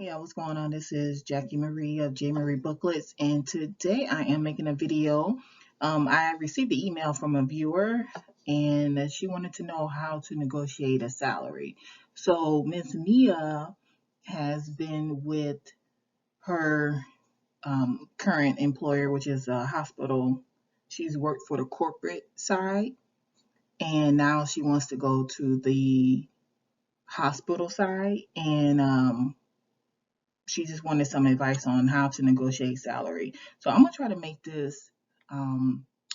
Yeah, what's going on? This is Jackie Marie of J Marie Booklets, and today I am making a video. I received an email from a viewer, and she wanted to know how to negotiate a salary. So Miss Mia has been with her current employer, which is a hospital. She's worked for the corporate side, and now she wants to go to the hospital side, and she just wanted some advice on how to negotiate salary. So I'm gonna try to make this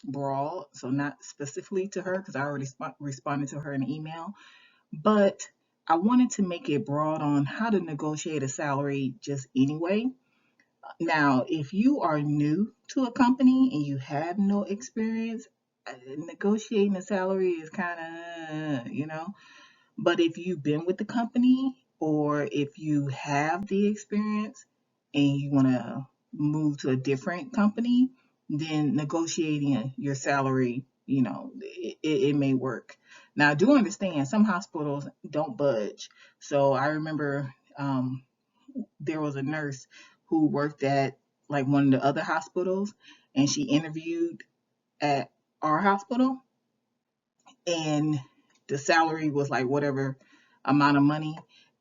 broad, so not specifically to her because I already responded to her in an email, but I wanted to make it broad on how to negotiate a salary just anyway. Now, if you are new to a company and you have no experience, negotiating a salary is kind of, but if you've been with the company or if you have the experience and you want to move to a different company, then negotiating your salary, it may work. Now, I do understand some hospitals don't budge. So I remember there was a nurse who worked at like one of the other hospitals and she interviewed at our hospital and the salary was like whatever amount of money.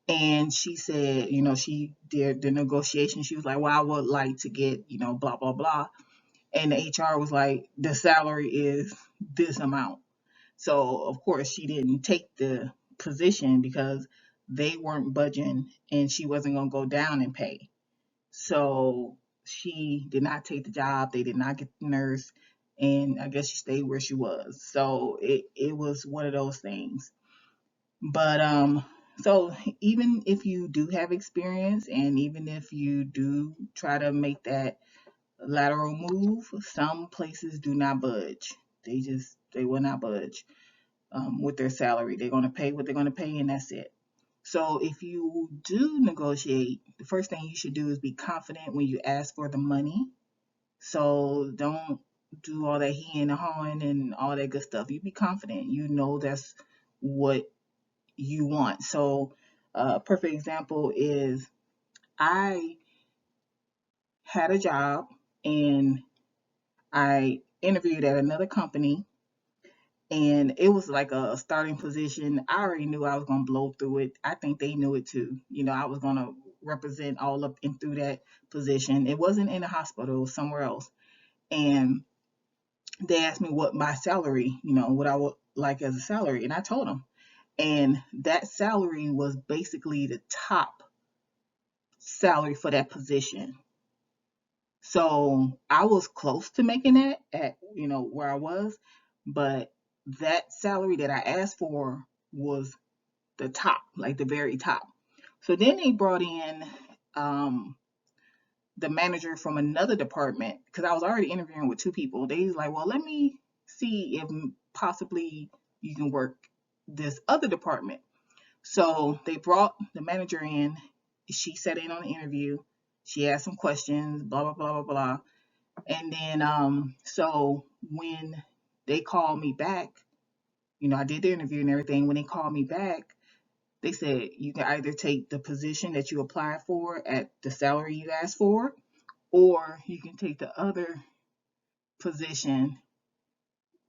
And she said, she did the negotiation. She was like, well, I would like to get, blah, blah, blah. And the HR was like, the salary is this amount. So, of course, she didn't take the position because they weren't budging and she wasn't going to go down in pay. So she did not take the job. They did not get the nurse. And I guess she stayed where she was. So it was one of those things. But so even if you do have experience and even if you do try to make that lateral move, some places do not budge. They will not budge with their salary. They're gonna pay what they're gonna pay and that's it. So if you do negotiate, the first thing you should do is be confident when you ask for the money. So don't do all that he and hawing and all that good stuff. You be confident. You know that's what you want. So a perfect example is I had a job and I interviewed at another company and it was like a starting position. I already knew I was gonna blow through it. I think they knew it too. I was gonna represent all up and through that position. It wasn't in a hospital, it was somewhere else. And they asked me what my salary, what I would like as a salary, and I told them. And that salary was basically the top salary for that position. So I was close to making that at, where I was, but that salary that I asked for was the top, like the very top. So then they brought in um, the manager from another department because I was already interviewing with two people. They was like, well, let me see if possibly you can work this other department. So they brought the manager in. She sat in on the interview. She asked some questions, blah, blah, blah, blah, blah. And then, so when they called me back, I did the interview and everything. When they called me back, they said you can either take the position that you applied for at the salary you asked for, or you can take the other position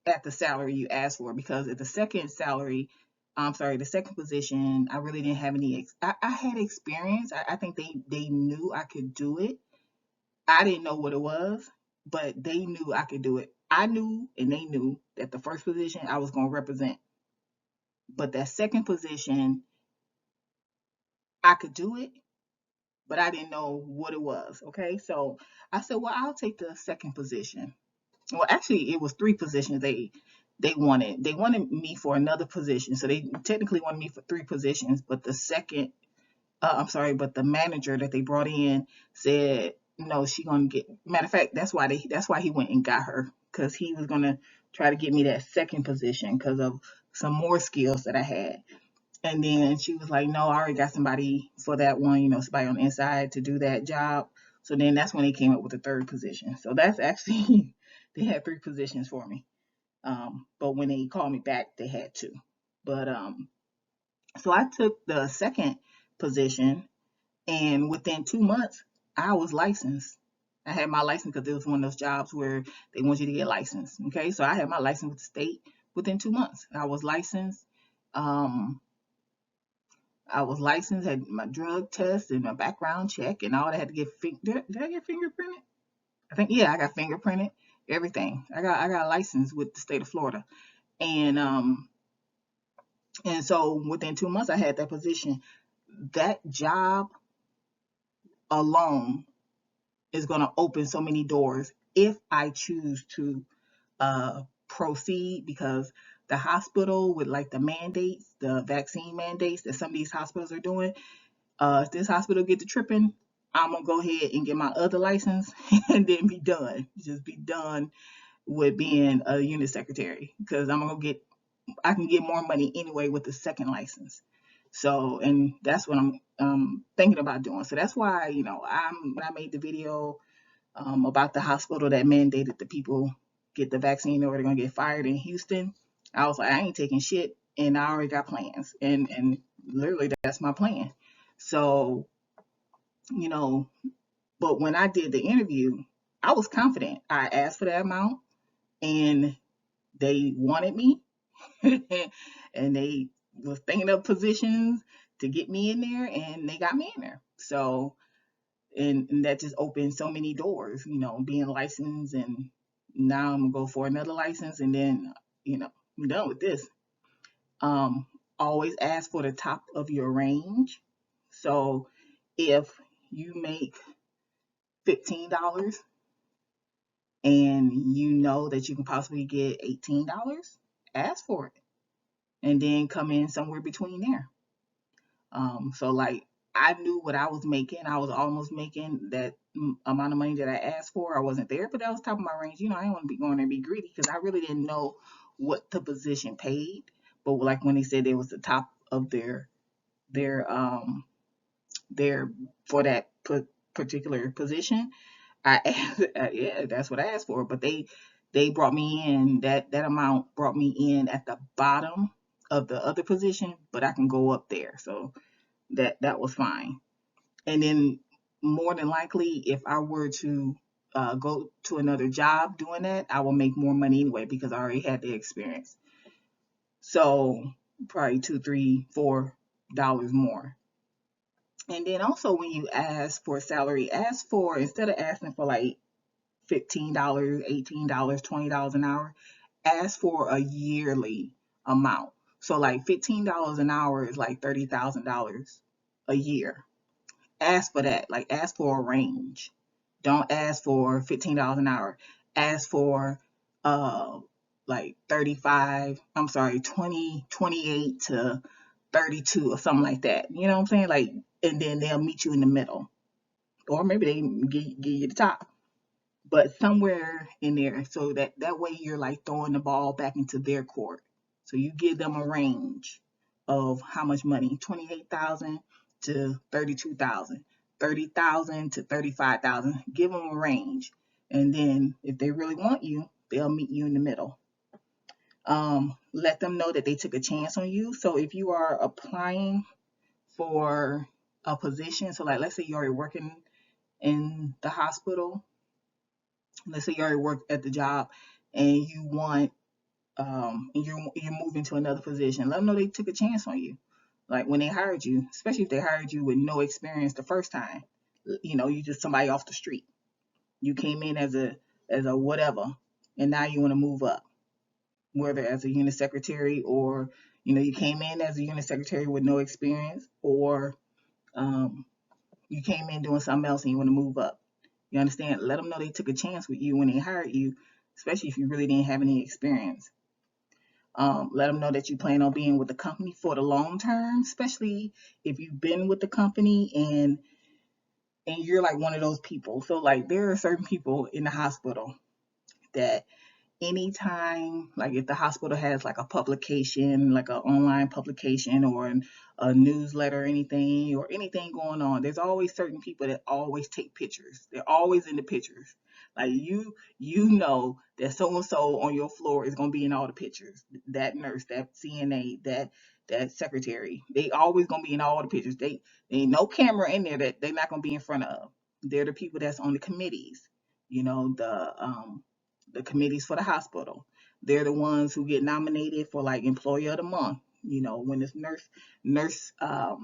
at the salary you asked for. Because at the second salary, I'm sorry, the second position, I really didn't have any. I had experience. I think they knew I could do it. I didn't know what it was, but they knew I could do it. I knew and they knew that the first position I was going to represent, but that second position I could do it, but I didn't know what it was. Okay, so I said, well, I'll take the second position. Well, actually, it was three positions they wanted. They wanted me for another position, so they technically wanted me for three positions. But the second, I'm sorry, but the manager that they brought in said no, she gonna get. Matter of fact, that's why he went and got her because he was gonna try to get me that second position because of some more skills that I had. And then she was like, no, I already got somebody for that one, somebody on the inside to do that job. So then that's when they came up with the third position. So that's actually, they had three positions for me. But when they called me back, they had two. But so I took the second position And within 2 months, I was licensed. I had my license because it was one of those jobs where they want you to get licensed. Okay, so I had my license with the state within 2 months. I was licensed. Um, had my drug test and my background check and all that. Had to get did I get fingerprinted? I think yeah, I got fingerprinted. Everything. I got a license with the state of Florida, and so within 2 months I had that position. That job alone is going to open so many doors if I choose to proceed, because the hospital with like the mandates, the vaccine mandates that some of these hospitals are doing, if this hospital get to tripping, I'm gonna go ahead and get my other license and then be done. Just be done with being a unit secretary, because I can get more money anyway with the second license. So, and that's what I'm thinking about doing. So that's why, when I made the video about the hospital that mandated the people get the vaccine or they're gonna get fired in Houston, I was like, I ain't taking shit, and I already got plans, and literally that's my plan. So, you know, but when I did the interview, I was confident. I asked for that amount, and they wanted me, and they was thinking of positions to get me in there, and they got me in there. So, and that just opened so many doors, being licensed, and now I'm gonna go for another license, and then, I'm done with this. Um, Always ask for the top of your range. So if you make $15 and you know that you can possibly get $18, ask for it, and then come in somewhere between there. So like I knew what I was making. I was almost making that amount of money that I asked for. I wasn't there, but that was top of my range. I didn't want to be going there and be greedy, because I really didn't know what the position paid. But like when they said it was the top of their their for that particular position, I asked, yeah, that's what I asked for. But they brought me in, that amount brought me in at the bottom of the other position, but I can go up there. So that was fine. And then more than likely, if I were to go to another job doing that, I will make more money anyway, because I already had the experience. So probably $2, $3, $4 more. And then also when you ask for a salary, ask for, instead of asking for like $15, $18, $20 an hour, ask for a yearly amount. So like $15 an hour is like $30,000 a year. Ask for that. Like ask for a range. Don't ask for $15 an hour. Ask for uh like 35, I'm sorry, 28 to 32 or something like that. You know what I'm saying? Like, and then they'll meet you in the middle. Or maybe they give you the top, but somewhere in there, so that way you're like throwing the ball back into their court. So you give them a range of how much money: 28,000 to 32,000, 30,000 to 35,000. Give them a range, and then if they really want you, they'll meet you in the middle. Let them know that they took a chance on you. So if you are applying for a position, so like let's say you're already working in the hospital, let's say you already work at the job, and you want and you're moving to another position, let them know they took a chance on you. Like when they hired you, especially if they hired you with no experience the first time, you just somebody off the street. You came in as a whatever, and now you want to move up, whether as a unit secretary, or you came in as a unit secretary with no experience, or um, you came in doing something else and you want to move up. You understand? Let them know they took a chance with you when they hired you, especially if you really didn't have any experience. Let them know that you plan on being with the company for the long term, especially if you've been with the company and you're like one of those people. So like there are certain people in the hospital that anytime, like if the hospital has like a publication, like an online publication, or a newsletter, or anything going on, there's always certain people that always take pictures. They're always in the pictures. Like you know that so and so on your floor is going to be in all the pictures. That nurse, that CNA, that that secretary. They always gonna be in all the pictures. They ain't no camera in there that they're not gonna be in front of. They're the people that's on the committees. You know, the committees for the hospital. They're the ones who get nominated for like employee of the month. You know, when it's nurse nurse of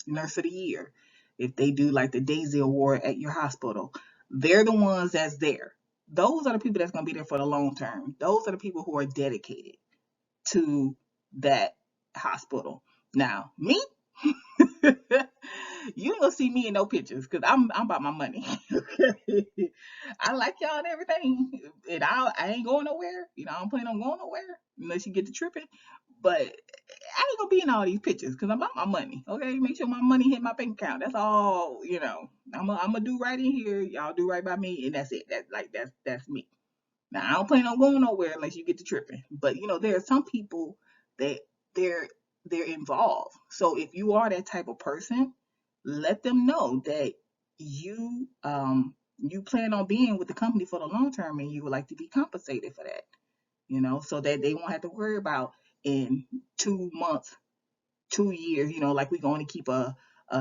the year. If they do like the Daisy Award at your hospital, they're the ones that's there. Those are the people that's gonna be there for the long term. Those are the people who are dedicated to that hospital. Now, me, you ain't gonna see me in no pictures because I'm about my money. Okay. I like y'all and everything, and I ain't going nowhere. You know, I don't plan on going nowhere unless you get to tripping. But I ain't gonna be in all these pictures because I'm about my money. Okay, make sure my money hit my bank account. That's all. You know, I'm a do right in here. Y'all do right by me, and that's it. That's me. Now I don't plan on going nowhere unless you get to tripping. But you know, there are some people that they're they're involved. So if you are that type of person, let them know that you plan on being with the company for the long term and you would like to be compensated for that. You know, so that they won't have to worry about in 2 months, 2 years, you know, like we're going to keep a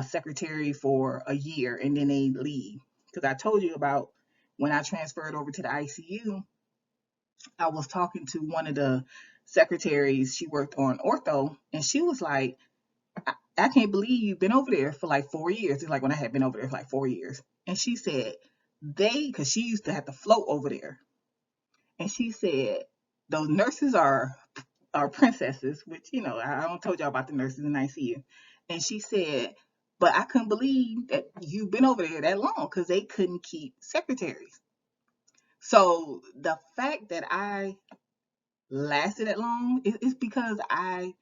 secretary for a year and then they leave. Because I told you about when I transferred over to the ICU, I was talking to one of the secretaries. She worked on ortho, and she was like, I can't believe you've been over there for like 4 years. It's like when I had been over there for like 4 years. And she said, because she used to have to float over there. And she said, those nurses are princesses, which, you know, I don't told y'all about the nurses in ICU. And she said, but I couldn't believe that you've been over there that long because they couldn't keep secretaries. So the fact that I lasted that long is because I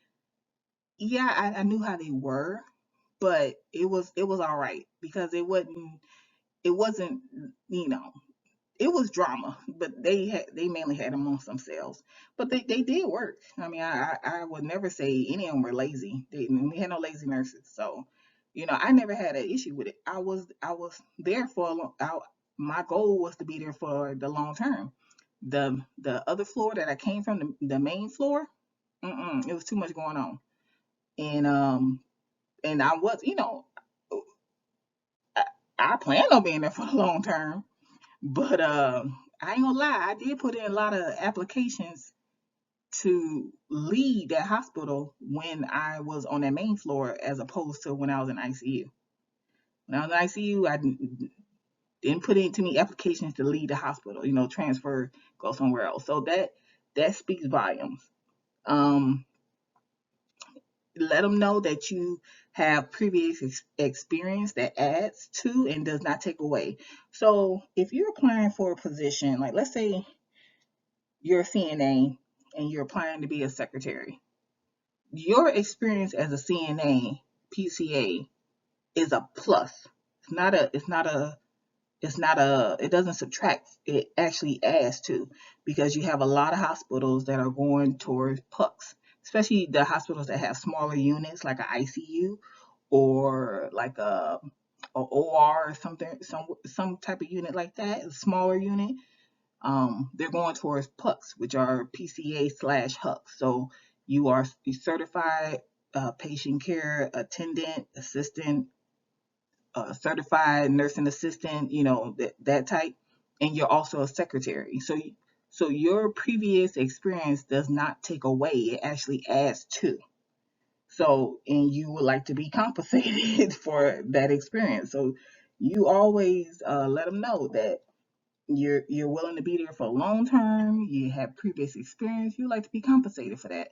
knew how they were, but it was all right because it wasn't you know it was drama, but they mainly had them amongst themselves, but they did work. I mean, I would never say any of them were lazy. We had no lazy nurses, so you know I never had an issue with it. I was there for a long. My goal was to be there for the long term. The other floor that I came from, the main floor, it was too much going on, and I was, I, I planned on being there for the long term, but I ain't gonna lie, I did put in a lot of applications to leave that hospital when I was on that main floor, as opposed to when I was in ICU. When I was in ICU, I didn't put in too many applications to leave the hospital, transfer, go somewhere else. So that speaks volumes. Um, Let them know that you have previous experience that adds to and does not take away. So if you're applying for a position, like let's say you're a CNA and you're applying to be a secretary, your experience as a CNA, PCA is a plus. It doesn't subtract, it actually adds to, because you have a lot of hospitals that are going towards pucks, especially the hospitals that have smaller units like an ICU or like a OR or something, some type of unit like that, a smaller unit. They're going towards pucks, which are PCA slash HUCks. So you are certified patient care attendant, assistant, certified nursing assistant, that type, and you're also a secretary. So your previous experience does not take away; it actually adds to. So, and you would like to be compensated for that experience. So, you always let them know that you're willing to be there for a long term. You have previous experience. You like to be compensated for that.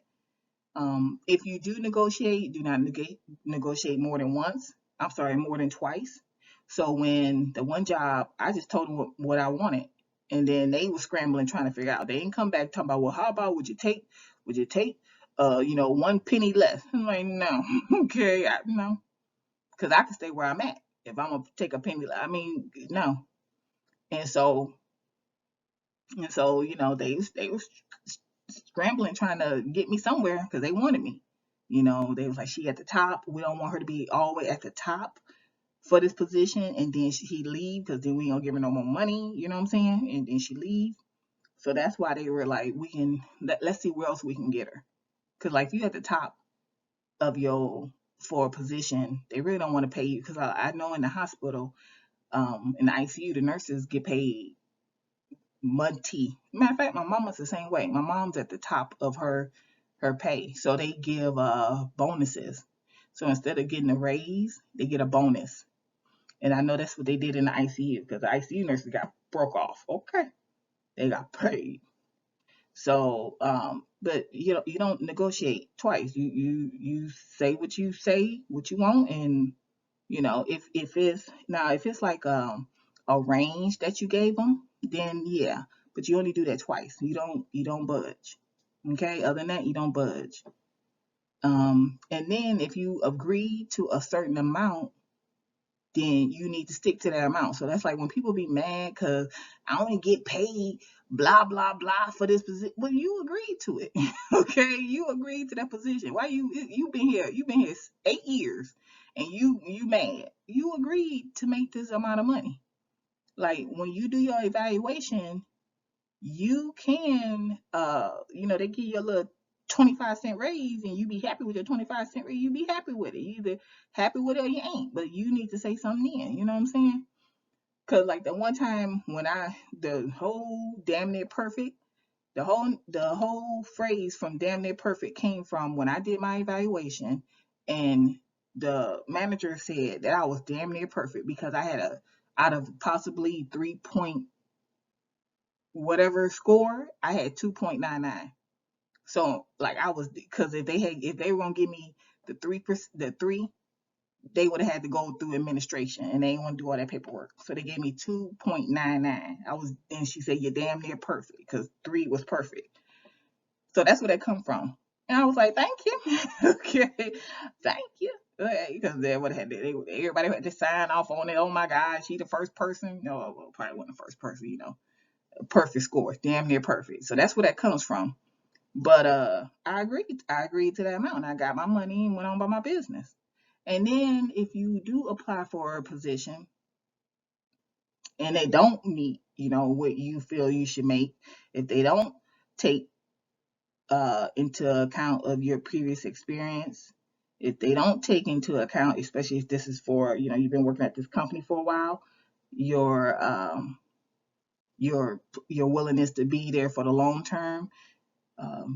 If you do negotiate, do not negotiate more than once. I'm sorry, more than twice. So when the one job, I just told them what I wanted, and then they were scrambling trying to figure out. They didn't come back talking about, well, how about would you take, 1 penny less? I'm like, no, okay, no, because I can stay where I'm at if I'm gonna take a penny. I mean, no. And so they was scrambling trying to get me somewhere because they wanted me. They was like, she at the top. We don't want her to be all the way at the top for this position, and then he leave because then we don't give her no more money. You know what I'm saying? And then she leave. So that's why they were like, let's see where else we can get her. Because like you at the top, of your for a position, they really don't want to pay you because I know in the hospital, in the ICU, the nurses get paid money. Matter of fact, my mama's the same way. My mom's at the top of her pay, so they give bonuses. So instead of getting a raise, they get a bonus. And I know that's what they did in the ICU because the ICU nurses got broke off. Okay, they got paid. So, but you don't negotiate twice. You say what you want, and if it's like a range that you gave them, then yeah. But you only do that twice. You don't budge. Okay. Other than that, you don't budge. And then if you agree to a certain amount, then you need to stick to that amount. So that's like when people be mad because I only get paid blah blah blah for this position. Well, you agreed to it. Okay, you agreed to that position. Why you've been here 8 years and you mad. You agreed to make this amount of money. Like when you do your evaluation, you can they give you a little 25-cent raise and you be happy with your 25-cent raise. You be happy with it. You either happy with it or you ain't, but you need to say something then. You know what I'm saying? Because like the one time when the whole damn near perfect, the whole phrase from damn near perfect came from when I did my evaluation, and the manager said that I was damn near perfect because I had out of possibly 3 point whatever score, I had 2.99. So like I was, because if they were gonna give me the three, they would have had to go through administration and they didn't want to do all that paperwork. So they gave me 2.99. And she said, you're damn near perfect because 3 was perfect. So that's where that come from. And I was like, thank you. Okay. Thank you. Because they would have had everybody had to sign off on it. Oh my God, she the first person. No, well, probably wasn't the first person, perfect score, damn near perfect. So that's where that comes from. But I agreed. I agreed to that amount. I got my money and went on by my business. And then if you do apply for a position and they don't meet, what you feel you should make, if they don't take into account of your previous experience, if they don't take into account, especially if this is for, you've been working at this company for a while, your your your willingness to be there for the long term.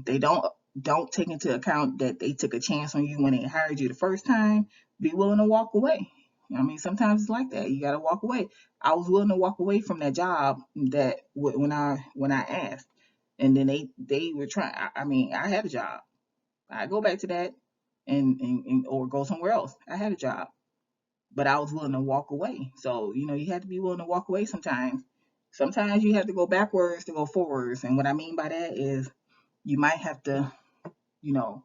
They don't take into account that they took a chance on you when they hired you the first time. Be willing to walk away. I mean, sometimes it's like that. You got to walk away. I was willing to walk away from that job that when I asked, and then they were trying. I mean, I had a job. I go back to that and or go somewhere else. I had a job, but I was willing to walk away. So you have to be willing to walk away sometimes. Sometimes you have to go backwards to go forwards, and what I mean by that is you might have to, you know,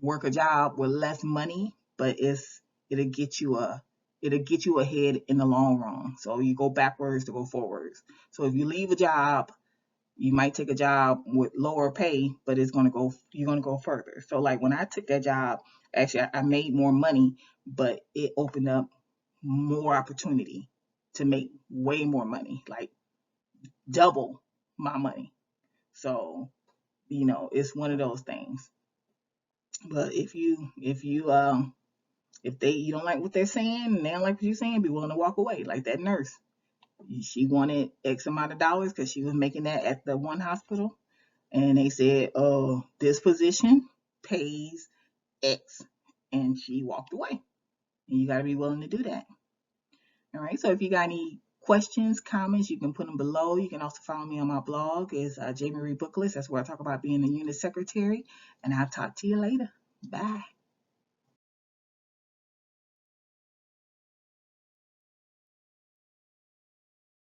work a job with less money, but it'll get you a it'll get you ahead in the long run. So you go backwards to go forwards. So if you leave a job, you might take a job with lower pay, but you're gonna go further. So like when I took that job, actually I made more money, but it opened up more opportunity to make way more money, like double my money. So, it's one of those things. But if they you don't like what they're saying and they don't like what you're saying, be willing to walk away. Like that nurse, she wanted X amount of dollars because she was making that at the one hospital, and they said, "Oh, this position pays X," and she walked away. And you got to be willing to do that. All right. So if you got any questions, comments, you can put them below. You can also follow me on my blog. It's J. Marie Booklets. That's where I talk about being a unit secretary. And I'll talk to you later. Bye.